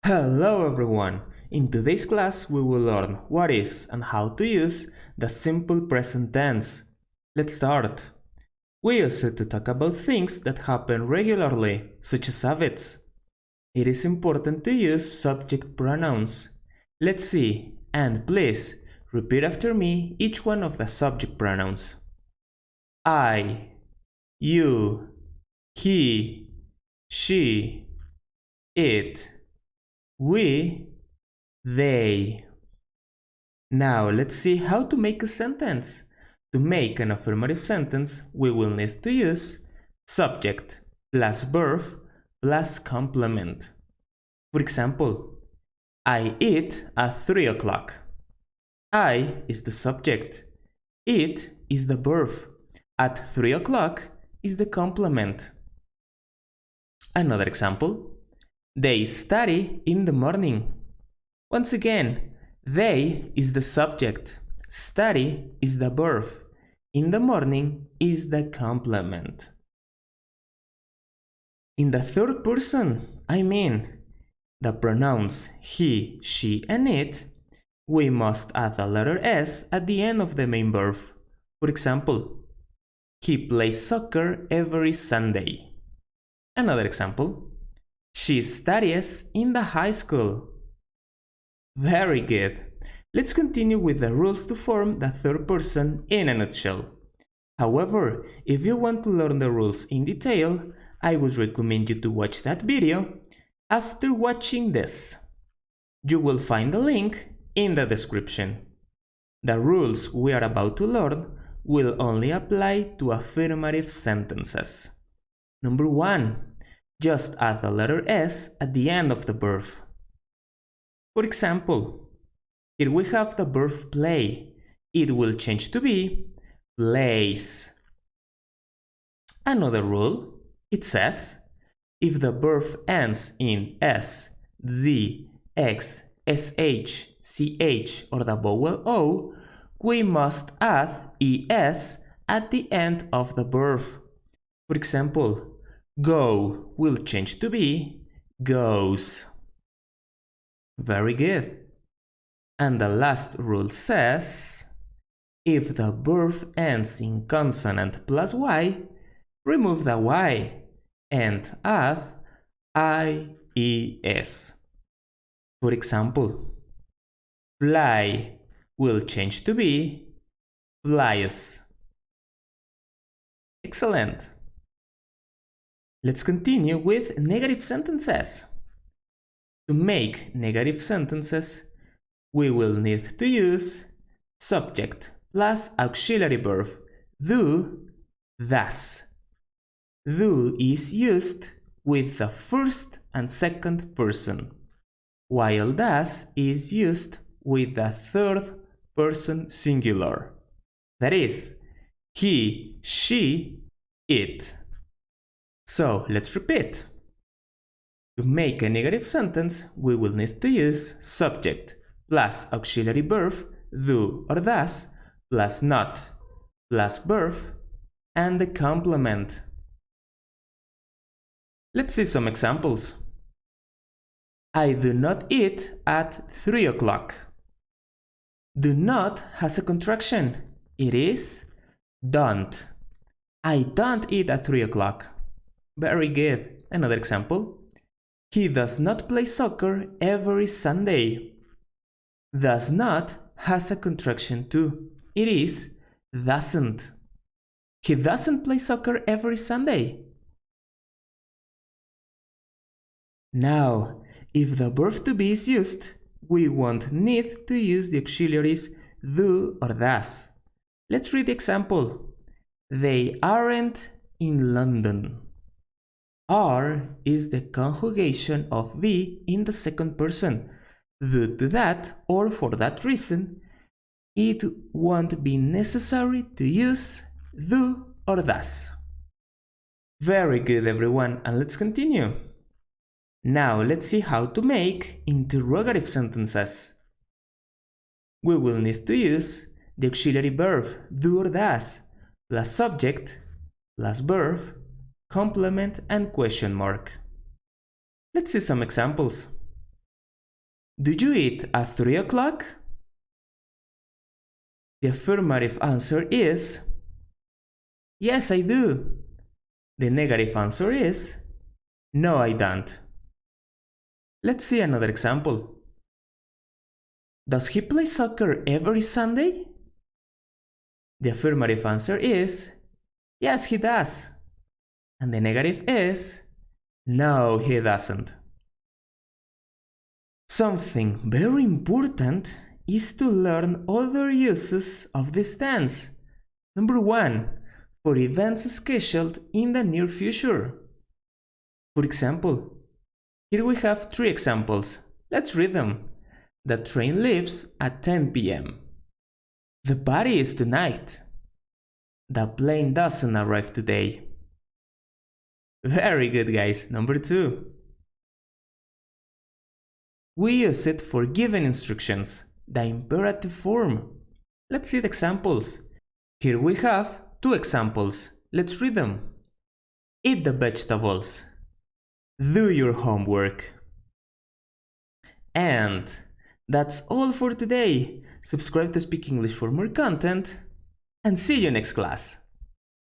Hello everyone! In today's class we will learn what is and how to use the simple present tense. Let's start. We use it to talk about things that happen regularly, such as habits. It is important to use subject pronouns. Let's see, and please repeat after me each one of the subject pronouns. I, you, he, she, it, we, they. Now let's see how to make a sentence. To make an affirmative sentence, we will need to use subject plus verb plus complement. For example, I eat at 3 o'clock. I is the subject. Eat is the verb. At 3 o'clock is the complement. Another example. They study in the morning. Once again, they is the subject, study is the verb, in the morning is the complement. In the third person, I mean the pronouns he, she, and it, we must add the letter s at the end of the main verb. For example, he plays soccer every Sunday. Another example, she studies in the high school. Very good. Let's continue with the rules to form the third person in a nutshell. However, if you want to learn the rules in detail, I would recommend you to watch that video after watching this. You will find the link in the description. The rules we are about to learn will only apply to affirmative sentences. Number 1. Just add the letter S at the end of the verb. For example, here we have the verb play. It will change to be plays. Another rule, it says, if the verb ends in S, Z, X, SH, CH or the vowel O, we must add ES at the end of the verb. For example, go will change to be goes. Very good. And the last rule says, if the verb ends in consonant plus Y, remove the Y and add IES. For example, fly will change to be flies. Excellent. Let's continue with negative sentences. To make negative sentences, we will need to use subject plus auxiliary verb do, does. Do is used with the first and second person, while does is used with the third person singular. That is, he, she, it. So let's repeat. To make a negative sentence, we will need to use subject plus auxiliary verb do or does plus not plus verb and the complement. Let's see some examples. I do not eat at 3 o'clock. Do not has a contraction. It is don't. I don't eat at 3 o'clock. Very good. Another example. He does not play soccer every Sunday. Does not has a contraction too. It is doesn't. He doesn't play soccer every Sunday. Now, if the verb to be is used, we won't need to use the auxiliaries do or does. Let's read the example. They aren't in London. Are is the conjugation of be in the second person. Due to that, or for that reason, it won't be necessary to use do or does. Very good, everyone, and let's continue. Now let's see how to make interrogative sentences. We will need to use the auxiliary verb do or does plus subject plus verb, complement and question mark. Let's see some examples. Do you eat at 3 o'clock? The affirmative answer is yes, I do. The negative answer is no, I don't. Let's see another example. Does he play soccer every Sunday? The affirmative answer is yes, he does. And the negative is no, he doesn't. Something very important is to learn other uses of this tense. Number 1, for events scheduled in the near future. For example, here we have 3 examples. Let's read them. The train leaves at 10 p.m. The party is tonight. The plane doesn't arrive today. Very good, guys. Number 2. We use it for giving instructions, the imperative form. Let's see the examples. Here we have 2 examples. Let's read them. Eat the vegetables. Do your homework. And that's all for today. Subscribe to Speak English for more content, and see you next class.